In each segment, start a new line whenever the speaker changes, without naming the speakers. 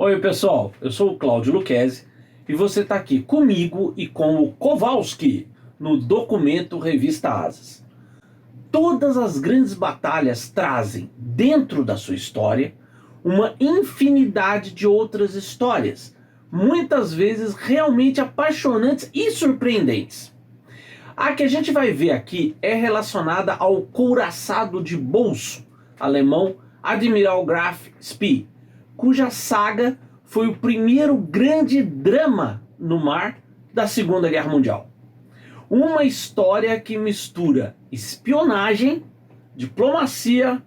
Oi pessoal, eu sou o Cláudio Lucchesi e você está aqui comigo e com o Kowalski no Documento Revista Asas. Todas as grandes batalhas trazem dentro da sua história uma infinidade de outras histórias, muitas vezes realmente apaixonantes e surpreendentes. A que a gente vai ver aqui é relacionada ao couraçado de bolso alemão Admiral Graf Spee, cuja saga foi o primeiro grande drama no mar da Segunda Guerra Mundial. Uma história que mistura espionagem, diplomacia,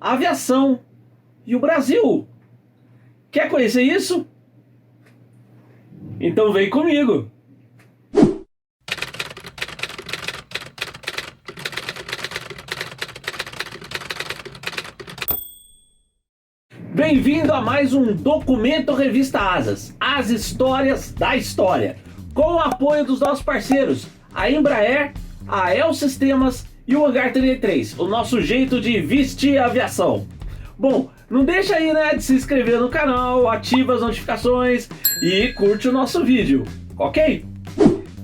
aviação e o Brasil. Quer conhecer isso? Então vem comigo! Bem-vindo a mais um Documento Revista Asas, as histórias da história, com o apoio dos nossos parceiros, a Embraer, a El Sistemas e o Hangar 33, o nosso jeito de vestir a aviação. Bom, não deixa aí, né, de se inscrever no canal, ativa as notificações e curte o nosso vídeo, ok?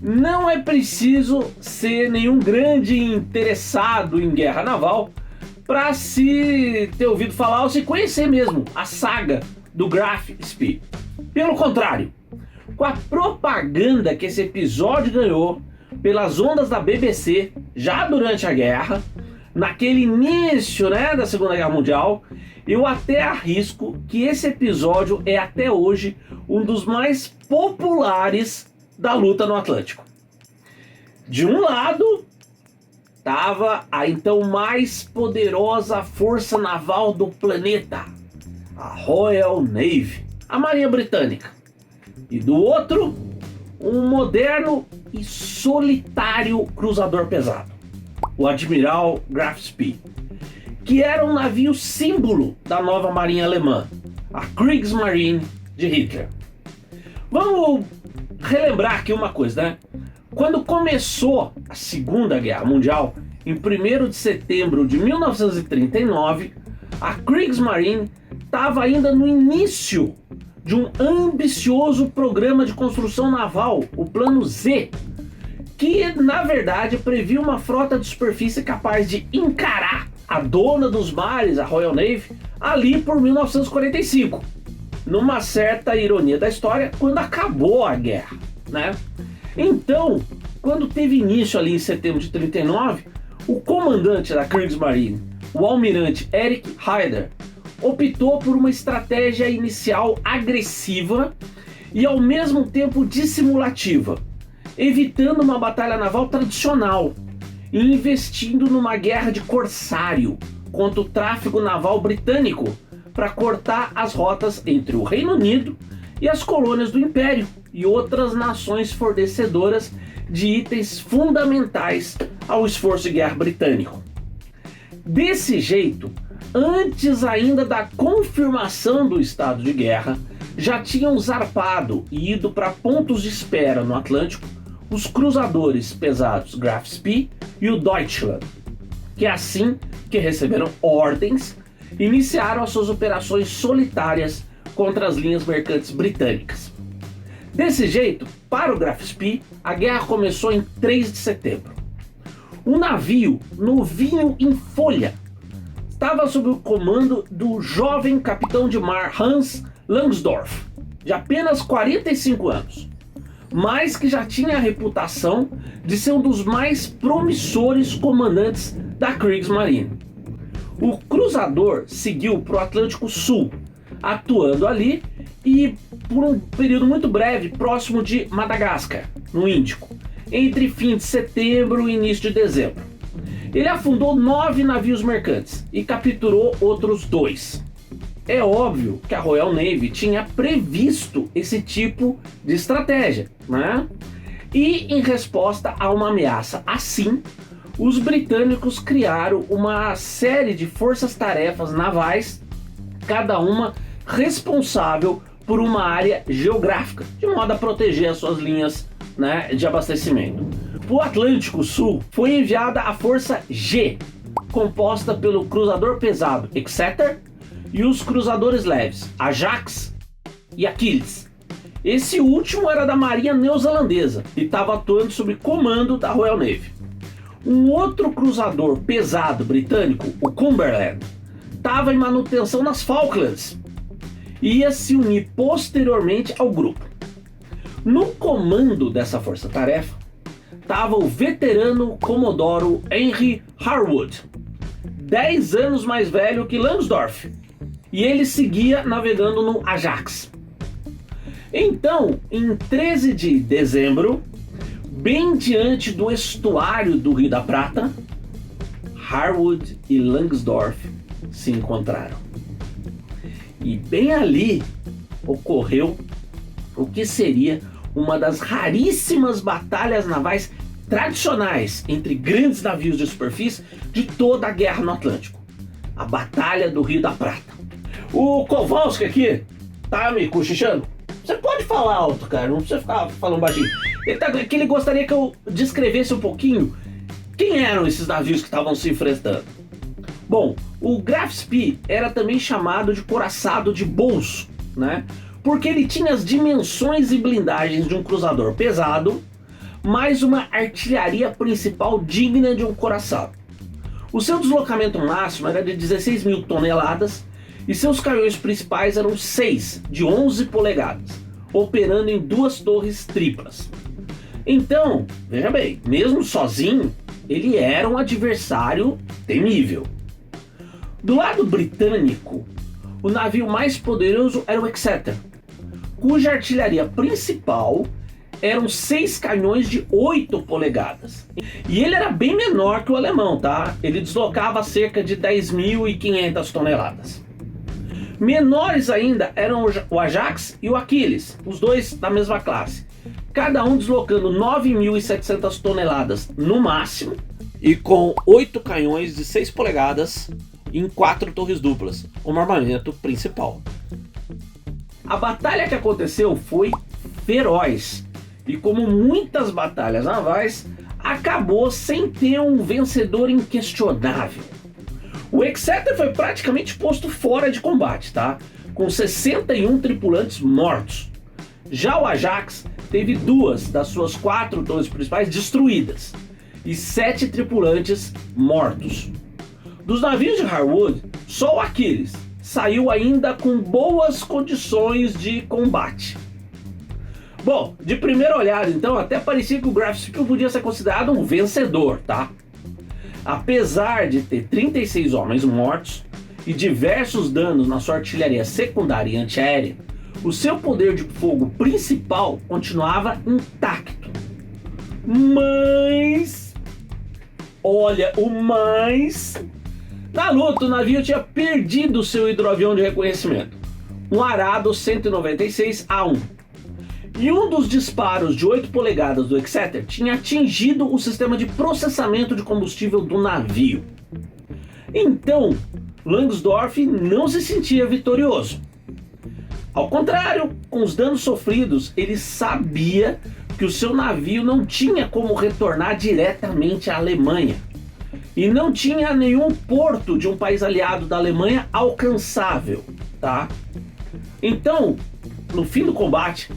Não é preciso ser nenhum grande interessado em guerra naval para se ter ouvido falar ou se conhecer mesmo a saga do Graf Spee. Pelo contrário, com a propaganda que esse episódio ganhou pelas ondas da BBC já durante a guerra, naquele início, né, da Segunda Guerra Mundial, eu até arrisco que esse episódio é até hoje um dos mais populares da luta no Atlântico. De um lado estava a então mais poderosa força naval do planeta, a Royal Navy, a Marinha Britânica. E do outro, um moderno e solitário cruzador pesado, o Admiral Graf Spee, que era um navio símbolo da nova marinha alemã, a Kriegsmarine de Hitler. Vamos relembrar aqui uma coisa, né? Quando começou a Segunda Guerra Mundial, em 1º de setembro de 1939, a Kriegsmarine estava ainda no início de um ambicioso programa de construção naval, o Plano Z, que na verdade previa uma frota de superfície capaz de encarar a dona dos mares, a Royal Navy, ali por 1945. Numa certa ironia da história, quando acabou a guerra, né? Então, quando teve início ali em setembro de 39, o comandante da Kriegsmarine, o almirante Erich Heider, optou por uma estratégia inicial agressiva e ao mesmo tempo dissimulativa, evitando uma batalha naval tradicional e investindo numa guerra de corsário contra o tráfego naval britânico para cortar as rotas entre o Reino Unido e as colônias do Império e outras nações fornecedoras de itens fundamentais ao esforço de guerra britânico. Desse jeito, antes ainda da confirmação do estado de guerra, já tinham zarpado e ido para pontos de espera no Atlântico os cruzadores pesados Graf Spee e o Deutschland, que assim que receberam ordens, iniciaram as suas operações solitárias contra as linhas mercantes britânicas. Desse jeito, para o Graf Spee, a guerra começou em 3 de setembro. O navio, novinho em folha, estava sob o comando do jovem capitão de mar Hans Langsdorff, de apenas 45 anos, mas que já tinha a reputação de ser um dos mais promissores comandantes da Kriegsmarine. O cruzador seguiu para o Atlântico Sul, atuando ali e por um período muito breve próximo de Madagascar, no Índico, entre fim de setembro e início de dezembro. Ele afundou 9 navios mercantes e capturou outros 2. É óbvio que a Royal Navy tinha previsto esse tipo de estratégia, né? E em resposta a uma ameaça assim, os britânicos criaram uma série de forças-tarefas navais, cada uma responsável por uma área geográfica, de modo a proteger as suas linhas, né, de abastecimento. Para o Atlântico Sul foi enviada a Força G, composta pelo cruzador pesado Exeter e os cruzadores leves Ajax e Achilles. Esse último era da Marinha Neozelandesa e estava atuando sob comando da Royal Navy. Um outro cruzador pesado britânico, o Cumberland, estava em manutenção nas Falklands e ia se unir posteriormente ao grupo. No comando dessa força-tarefa estava o veterano Comodoro Henry Harwood, 10 anos mais velho que Langsdorff, e ele seguia navegando no Ajax. Então, em 13 de dezembro, bem diante do estuário do Rio da Prata, Harwood e Langsdorff se encontraram. E bem ali ocorreu o que seria uma das raríssimas batalhas navais tradicionais entre grandes navios de superfície de toda a guerra no Atlântico. A Batalha do Rio da Prata. O Kowalski aqui tá me cochichando. Você pode falar alto, cara, não precisa ficar falando baixinho. Ele gostaria que eu descrevesse um pouquinho quem eram esses navios que estavam se enfrentando. Bom, o Graf Spee era também chamado de coraçado de bolso, né? Porque ele tinha as dimensões e blindagens de um cruzador pesado, mais uma artilharia principal digna de um coraçado. O seu deslocamento máximo era de 16 mil toneladas e seus canhões principais eram 6 de 11 polegadas, operando em 2 torres triplas. Então, veja bem, mesmo sozinho, ele era um adversário temível. Do lado britânico, o navio mais poderoso era o Exeter, cuja artilharia principal eram 6 canhões de 8 polegadas. E ele era bem menor que o alemão, tá? Ele deslocava cerca de 10.500 toneladas. Menores ainda eram o Ajax e o Achilles, os dois da mesma classe, cada um deslocando 9.700 toneladas no máximo e com 8 canhões de 6 polegadas em 4 torres duplas, como armamento principal. A batalha que aconteceu foi feroz e, como muitas batalhas navais, acabou sem ter um vencedor inquestionável. O Exeter foi praticamente posto fora de combate, tá? Com 61 tripulantes mortos. Já o Ajax teve 2 das suas 4 torres principais destruídas e 7 tripulantes mortos. Dos navios de Harwood, só o Achilles saiu ainda com boas condições de combate. Bom, de primeira olhada, então, até parecia que o Graf Spee podia ser considerado um vencedor, tá? Apesar de ter 36 homens mortos e diversos danos na sua artilharia secundária e antiaérea, o seu poder de fogo principal continuava intacto. Mas... olha, na luta, o navio tinha perdido seu hidroavião de reconhecimento, um Arado 196A1. E um dos disparos de 8 polegadas do Exeter tinha atingido o sistema de processamento de combustível do navio. Então, Langsdorff não se sentia vitorioso. Ao contrário, com os danos sofridos, ele sabia que o seu navio não tinha como retornar diretamente à Alemanha. E não tinha nenhum porto de um país aliado da Alemanha alcançável, tá? Então, no fim do combate,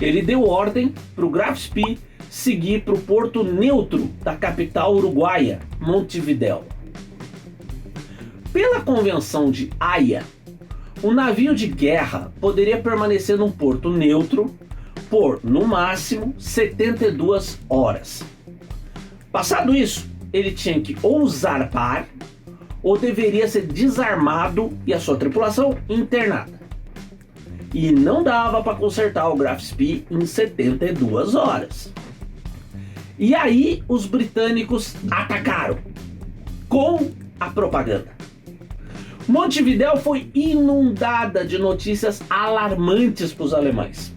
ele deu ordem para o Graf Spee seguir para o porto neutro da capital uruguaia, Montevidéu. Pela Convenção de Haia, o navio de guerra poderia permanecer num porto neutro por, no máximo, 72 horas. Passado isso, ele tinha que ou zarpar ou deveria ser desarmado e a sua tripulação internada. E não dava para consertar o Graf Spee em 72 horas. E aí os britânicos atacaram com a propaganda. Montevidéu foi inundada de notícias alarmantes para os alemães.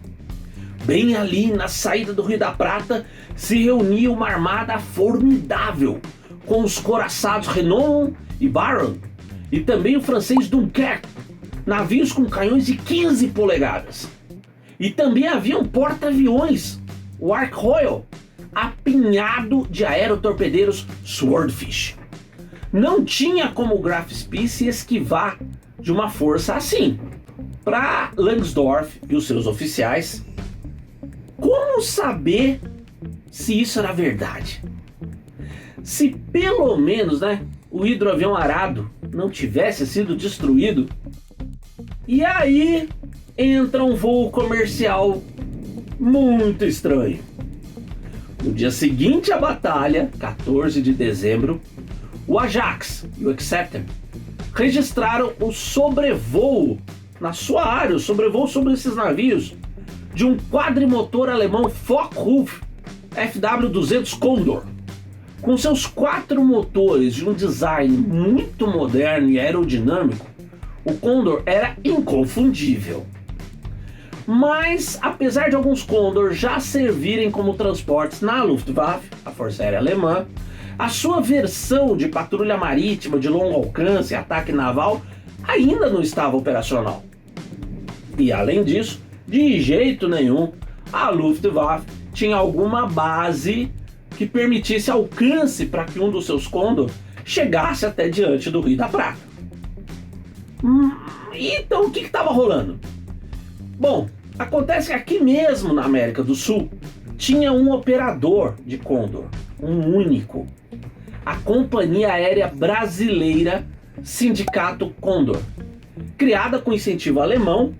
Bem ali na saída do Rio da Prata se reunia uma armada formidável, com os coraçados Renault e Baron, e também o francês Dunkerque, navios com canhões de 15 polegadas. E também havia um porta-aviões, o Ark Royal, apinhado de aerotorpedeiros Swordfish. Não tinha como o Graf Spee se esquivar de uma força assim. Para Langsdorff e os seus oficiais, como saber se isso era verdade? Se pelo menos, o hidroavião Arado não tivesse sido destruído. E aí entra um voo comercial muito estranho. No dia seguinte à batalha, 14 de dezembro, o Ajax e o Acceptor registraram o sobrevoo na sua área, o sobrevoo sobre esses navios, de um quadrimotor alemão Focke-Wulf FW-200 Condor. Com seus 4 motores e um design muito moderno e aerodinâmico, o Condor era inconfundível. Mas, apesar de alguns Condor já servirem como transportes na Luftwaffe, a Força Aérea Alemã, a sua versão de patrulha marítima de longo alcance e ataque naval ainda não estava operacional. E além disso, de jeito nenhum, a Luftwaffe tinha alguma base que permitisse alcance para que um dos seus Condor chegasse até diante do Rio da Prata. Então o que estava rolando? Bom, acontece que aqui mesmo na América do Sul tinha um operador de Condor, um único. A Companhia Aérea Brasileira Sindicato Condor, criada com incentivo alemão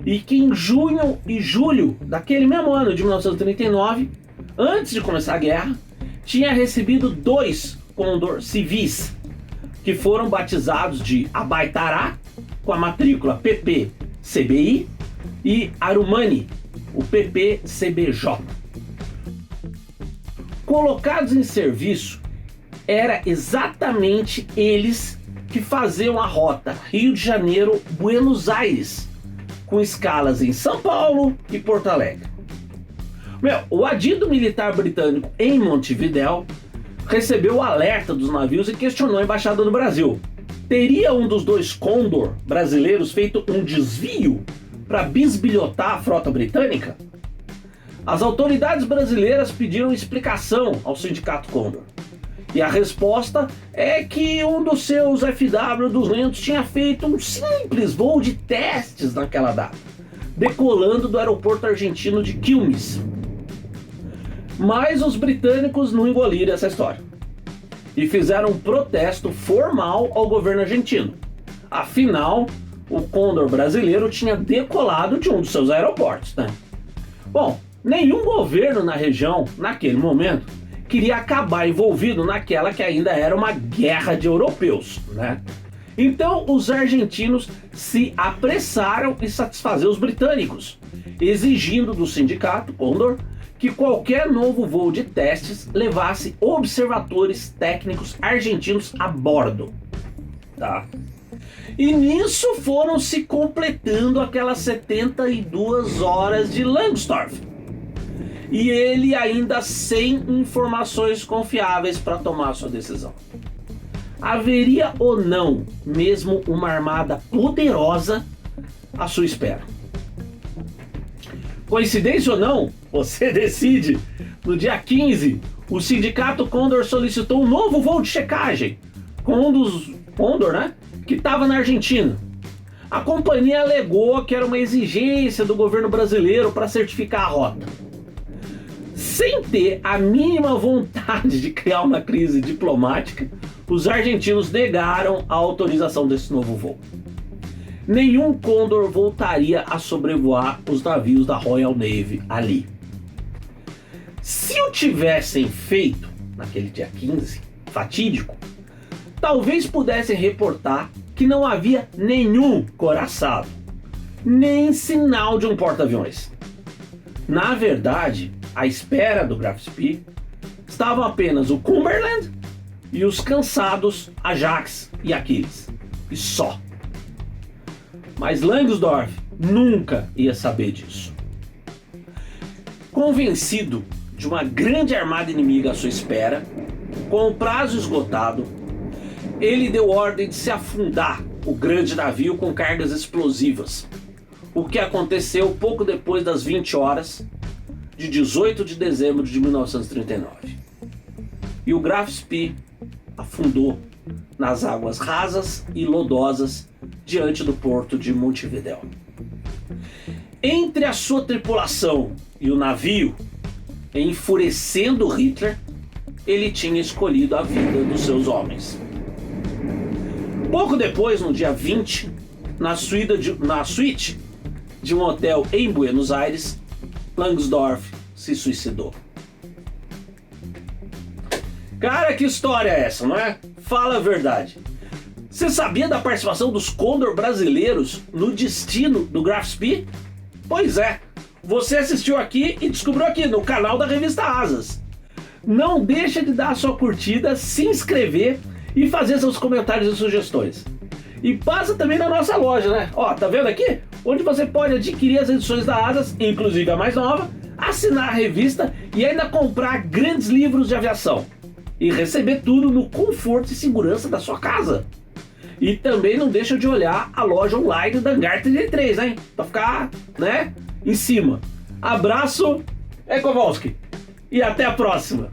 e que em junho e julho daquele mesmo ano de 1939, antes de começar a guerra, tinha recebido 2 Condor civis, que foram batizados de Abaitará, com a matrícula PP-CBI, e Arumani, o PP-CBJ. Colocados em serviço, era exatamente eles que faziam a rota Rio de Janeiro-Buenos Aires, com escalas em São Paulo e Porto Alegre. O adido militar britânico em Montevidéu recebeu o alerta dos navios e questionou a embaixada do Brasil. Teria um dos 2 Condor brasileiros feito um desvio para bisbilhotar a frota britânica? As autoridades brasileiras pediram explicação ao Sindicato Condor. E a resposta é que um dos seus FW-200 tinha feito um simples voo de testes naquela data, decolando do aeroporto argentino de Quilmes. Mas os britânicos não engoliram essa história e fizeram um protesto formal ao governo argentino. Afinal, o Condor brasileiro tinha decolado de um dos seus aeroportos, Bom, nenhum governo na região, naquele momento, queria acabar envolvido naquela que ainda era uma guerra de europeus, Então os argentinos se apressaram em satisfazer os britânicos, exigindo do sindicato Condor que qualquer novo voo de testes levasse observadores técnicos argentinos a bordo. E nisso foram se completando aquelas 72 horas de Langsdorff. E ele ainda sem informações confiáveis para tomar sua decisão. Haveria ou não mesmo uma armada poderosa à sua espera? Coincidência ou não, você decide. No dia 15, o Sindicato Condor solicitou um novo voo de checagem com um dos Condor, que estava na Argentina. A companhia alegou que era uma exigência do governo brasileiro para certificar a rota. Sem ter a mínima vontade de criar uma crise diplomática, os argentinos negaram a autorização desse novo voo. Nenhum Condor voltaria a sobrevoar os navios da Royal Navy ali. Se o tivessem feito naquele dia 15, fatídico, talvez pudessem reportar que não havia nenhum coraçado, nem sinal de um porta-aviões. Na verdade, à espera do Graf Spee, estavam apenas o Cumberland e os cansados Ajax e Achilles. E só. Mas Langsdorff nunca ia saber disso. Convencido de uma grande armada inimiga à sua espera, com o prazo esgotado, ele deu ordem de se afundar o grande navio com cargas explosivas, o que aconteceu pouco depois das 20 horas de 18 de dezembro de 1939. E o Graf Spee afundou nas águas rasas e lodosas diante do porto de Montevidéu. Entre a sua tripulação e o navio, enfurecendo Hitler, ele tinha escolhido a vida dos seus homens. Pouco depois, no dia 20, na suíte de um hotel em Buenos Aires, Langsdorff se suicidou. Cara, que história é essa, não é? Fala a verdade. Você sabia da participação dos Condor brasileiros no destino do Graf Spee? Pois é, você assistiu aqui e descobriu aqui no canal da Revista Asas. Não deixa de dar a sua curtida, se inscrever e fazer seus comentários e sugestões. E passa também na nossa loja, né? Ó, tá vendo aqui? Onde você pode adquirir as edições da Asas, inclusive a mais nova, assinar a revista e ainda comprar grandes livros de aviação. E receber tudo no conforto e segurança da sua casa. E também não deixa de olhar a loja online da Hangar 33, hein? Pra ficar, né, em cima. Abraço, Kowalski. E até a próxima.